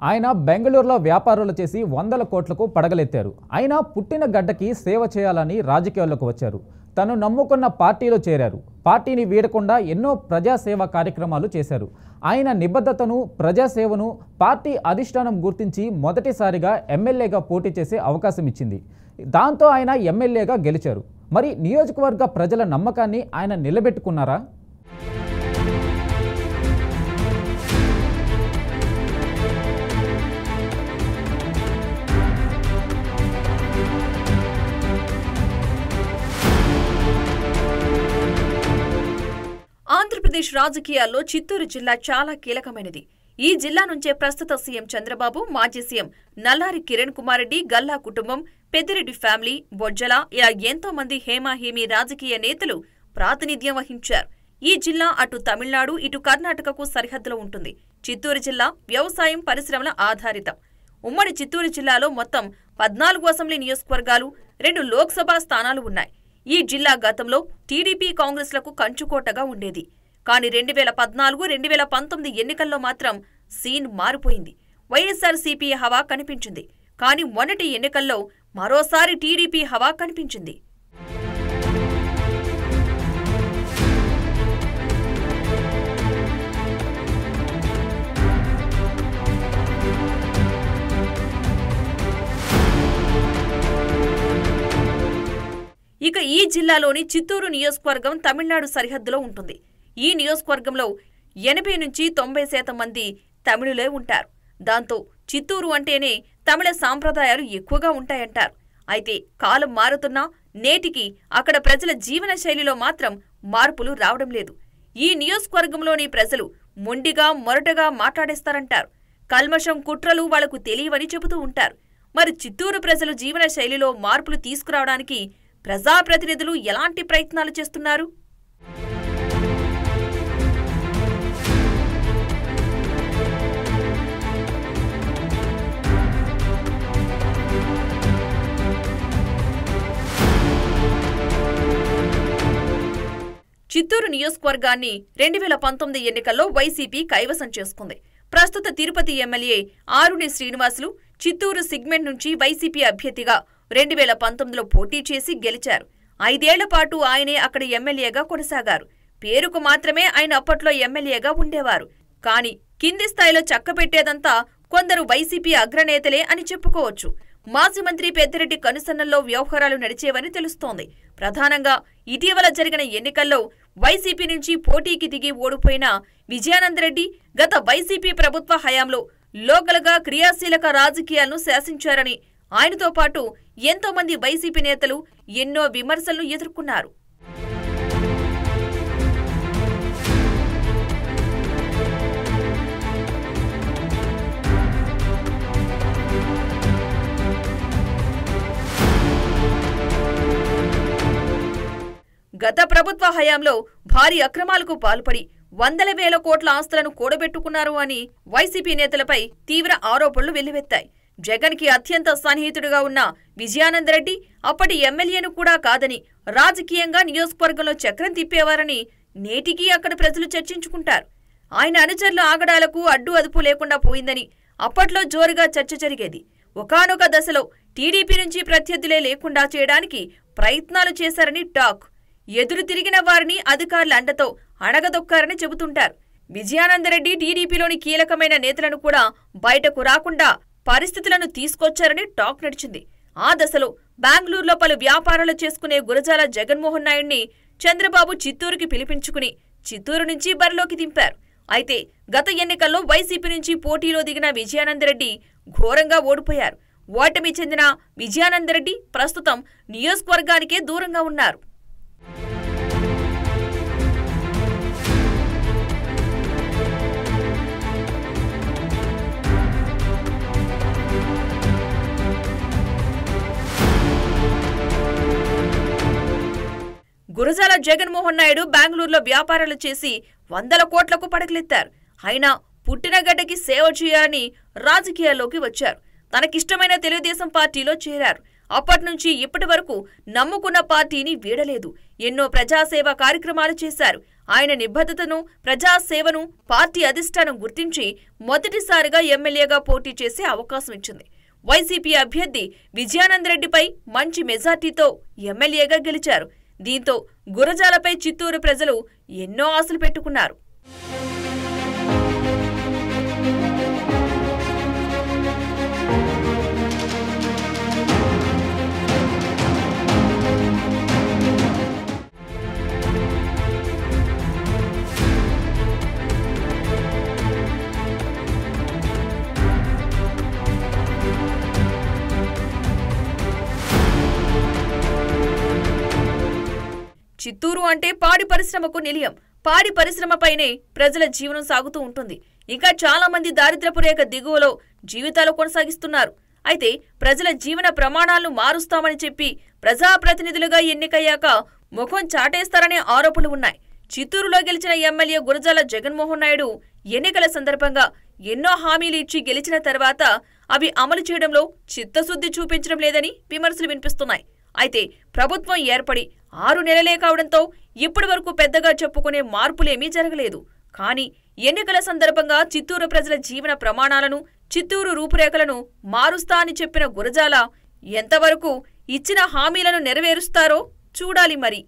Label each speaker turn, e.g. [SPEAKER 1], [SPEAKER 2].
[SPEAKER 1] ఆయన బెంగళూరులో వ్యాపారాలు చేసి వందల కోట్లకు పడగలెత్తారు. ఆయన పుట్టిన గడ్డకి సేవ చేయాలని రాజకీయాల్లోకి వచ్చారు. తను నమ్ముకున్న పార్టీలో చేరారు. పార్టీని వీడకుండా ఎన్నో ప్రజాసేవ కార్యక్రమాలు చేశారు. ఆయన నిబద్ధతను, ప్రజాసేవను పార్టీ అధిష్టానం గుర్తించి మొదటిసారిగా ఎమ్మెల్యేగా పోటీ చేసే అవకాశం ఇచ్చింది. దాంతో ఆయన ఎమ్మెల్యేగా గెలిచారు. మరి నియోజకవర్గ ప్రజల నమ్మకాన్ని ఆయన నిలబెట్టుకున్నారా?
[SPEAKER 2] ఆంధ్రప్రదేశ్ రాజకీయాల్లో చిత్తూరు జిల్లా చాలా కీలకమైనది. ఈ జిల్లా నుంచే ప్రస్తుత సీఎం చంద్రబాబు, మాజీ సీఎం నల్లారి కిరణ్ కుమార్ రెడ్డి, గల్లా కుటుంబం, పెద్దిరెడ్డి ఫ్యామిలీ, బొజ్జల ఇలా ఎంతో మంది హేమాహేమీ రాజకీయ నేతలు ప్రాతినిధ్యం వహించారు. ఈ జిల్లా అటు తమిళనాడు, ఇటు కర్ణాటకకు సరిహద్దులో ఉంటుంది. చిత్తూరు జిల్లా వ్యవసాయం, పరిశ్రమల ఆధారితం. ఉమ్మడి చిత్తూరు జిల్లాలో మొత్తం 14 అసెంబ్లీ నియోజకవర్గాలు, 2 లోక్సభ స్థానాలు ఉన్నాయి. ఈ జిల్లా గతంలో టీడీపీ, కాంగ్రెస్లకు కంచుకోటగా ఉండేది. కానీ 2014, 2019 ఎన్నికల్లో మాత్రం సీన్ మారిపోయింది. వైఎస్ఆర్సీపీ హవా కనిపించింది. కానీ మొన్నటి ఎన్నికల్లో మరోసారి టీడీపీ హవా కనిపించింది. ఇక ఈ జిల్లాలోని చిత్తూరు నియోజకవర్గం తమిళనాడు సరిహద్దులో ఉంటుంది. ఈ నియోజకవర్గంలో 80 నుంచి 90% మంది తమిళులే ఉంటారు. దాంతో చిత్తూరు అంటేనే తమిళ సాంప్రదాయాలు ఎక్కువగా ఉంటాయంటారు. అయితే కాలం మారుతున్నా నేటికి అక్కడ ప్రజల జీవన శైలిలో మాత్రం మార్పులు రావడం లేదు. ఈ నియోజకవర్గంలోని ప్రజలు మొండిగా, మొరటగా మాట్లాడేస్తారంటారు. కల్మషం, కుట్రలు వాళ్లకు తెలియవని చెబుతూ ఉంటారు. మరి చిత్తూరు ప్రజలు జీవన శైలిలో మార్పులు తీసుకురావడానికి ప్రజాప్రతినిధులు ఎలాంటి ప్రయత్నాలు చేస్తున్నారు? చిత్తూరు నియోజకవర్గాన్ని 2019 ఎన్నికల్లో వైసీపీ కైవసం చేసుకుంది. ప్రస్తుత తిరుపతి ఎమ్మెల్యే ఆరుని శ్రీనివాసులు చిత్తూరు సిగ్మెంట్ నుంచి వైసీపీ అభ్యర్థిగా 2019లో పోటీ చేసి గెలిచారు. 5 ఏళ్ల పాటు ఆయనే అక్కడ ఎమ్మెల్యేగా కొనసాగారు. పేరుకు మాత్రమే ఆయన అప్పట్లో ఎమ్మెల్యేగా ఉండేవారు. కానీ కింది స్థాయిలో చక్కబెట్టేదంతా కొందరు వైసీపీ అగ్రనేతలే అని చెప్పుకోవచ్చు. మాజీ మంత్రి పెద్దిరెడ్డి కనుసన్నల్లో వ్యవహారాలు నడిచేవని తెలుస్తోంది. ప్రధానంగా ఇటీవల జరిగిన ఎన్నికల్లో వైసీపీ నుంచి పోటీకి దిగి ఓడిపోయిన విజయానందరెడ్డి గత వైసీపీ ప్రభుత్వ హయాంలో లోకల్గా క్రియాశీలక రాజకీయాలను శాసించారని ఆయనతో పాటు ఎంతో మంది వైసీపీ నేతలు ఎన్నో విమర్శలను ఎదుర్కొన్నారు. గత ప్రభుత్వ హయాంలో భారీ అక్రమాలకు పాల్పడి వందల వేల కోట్ల ఆస్తులను కూడబెట్టుకున్నారు అని వైసీపీ నేతలపై తీవ్ర ఆరోపణలు వెల్లువెత్తాయి. జగన్ కి అత్యంత సన్నిహితుడిగా ఉన్న విజయానందరెడ్డి అప్పటి ఎమ్మెల్యేను కూడా కాదని, రాజకీయంగా నియోజకవర్గంలో చక్రం తిప్పేవారని నేటికీ అక్కడ ప్రజలు చర్చించుకుంటారు. ఆయన అనుచరుల ఆగడాలకు అడ్డు అదుపు లేకుండా పోయిందని అప్పట్లో జోరుగా చర్చ జరిగేది. ఒకానొక దశలో టీడీపీ నుంచి ప్రత్యర్థులే లేకుండా చేయడానికి ప్రయత్నాలు చేశారని టాక్. ఎదురు తిరిగిన వారిని అధికారుల అండతో అణగదొక్కారని చెబుతుంటారు. విజయానందరెడ్డి టీడీపీలోని కీలకమైన నేతలను కూడా బయటకు రాకుండా పరిస్థితులను తీసుకొచ్చారని టాక్ నడిచింది. ఆ దశలో బెంగళూరులో పలు వ్యాపారాలు చేసుకునే గురజాల జగన్మోహన్ నాయుడిని చంద్రబాబు చిత్తూరుకి పిలిపించుకుని చిత్తూరు నుంచి బరిలోకి దింపారు. అయితే గత ఎన్నికల్లో వైసీపీ నుంచి పోటీలో దిగిన విజయానందరెడ్డి ఘోరంగా ఓడిపోయారు. ఓటమి చెందిన విజయానందరెడ్డి ప్రస్తుతం నియోజకవర్గానికే దూరంగా ఉన్నారు. గురజాల జగన్మోహన్ నాయుడు బెంగళూరులో వ్యాపారాలు చేసి వందల కోట్లకు పడగలెత్తారు. అయినా పుట్టిన గడ్డకి సేవ చేయాలని రాజకీయాల్లోకి వచ్చారు. తనకిష్టమైన తెలుగుదేశం పార్టీలో చేరారు. అప్పటినుంచి ఇప్పటి వరకు నమ్ముకున్న పార్టీని వీడలేదు. ఎన్నో ప్రజాసేవ కార్యక్రమాలు చేశారు. ఆయన నిబద్ధతను, ప్రజాసేవను పార్టీ అధిష్టానం గుర్తించి మొదటిసారిగా ఎమ్మెల్యేగా పోటీ చేసే అవకాశం ఇచ్చింది. వైసీపీ అభ్యర్థి విజయానందరెడ్డిపై మంచి మెజార్టీతో ఎమ్మెల్యేగా గెలిచారు. దీంతో గురజాలపై చిత్తూరు ప్రజలు ఎన్నో ఆశలు పెట్టుకున్నారు. చిత్తూరు అంటే పాడి పరిశ్రమకు నిలయం. పాడి పరిశ్రమపైనే ప్రజల జీవనం సాగుతూ ఉంటుంది. ఇంకా చాలా మంది దారిద్ర్యపు రేఖ దిగువలో జీవితాలు కొనసాగిస్తున్నారు. అయితే ప్రజల జీవన ప్రమాణాలను మారుస్తామని చెప్పి ప్రజాప్రతినిధులుగా ఎన్నికయ్యాక ముఖం చాటేస్తారనే ఆరోపణలు ఉన్నాయి. చిత్తూరులో గెలిచిన ఎమ్మెల్యే గురజాల జగన్మోహన్ నాయుడు ఎన్నికల సందర్భంగా ఎన్నో హామీలు ఇచ్చి గెలిచిన తర్వాత అవి అమలు చేయడంలో చిత్తశుద్ధి చూపించడం లేదని విమర్శలు వినిపిస్తున్నాయి. అయితే ప్రభుత్వం ఏర్పడి 6 నెలలే కావడంతో ఇప్పటి వరకు పెద్దగా చెప్పుకునే మార్పులేమీ జరగలేదు. కానీ ఎన్నికల సందర్భంగా చిత్తూరు ప్రజల జీవన ప్రమాణాలను, చిత్తూరు రూపురేఖలను మారుస్తా అని చెప్పిన గురజాల ఎంతవరకు ఇచ్చిన హామీలను నెరవేరుస్తారో చూడాలి మరి.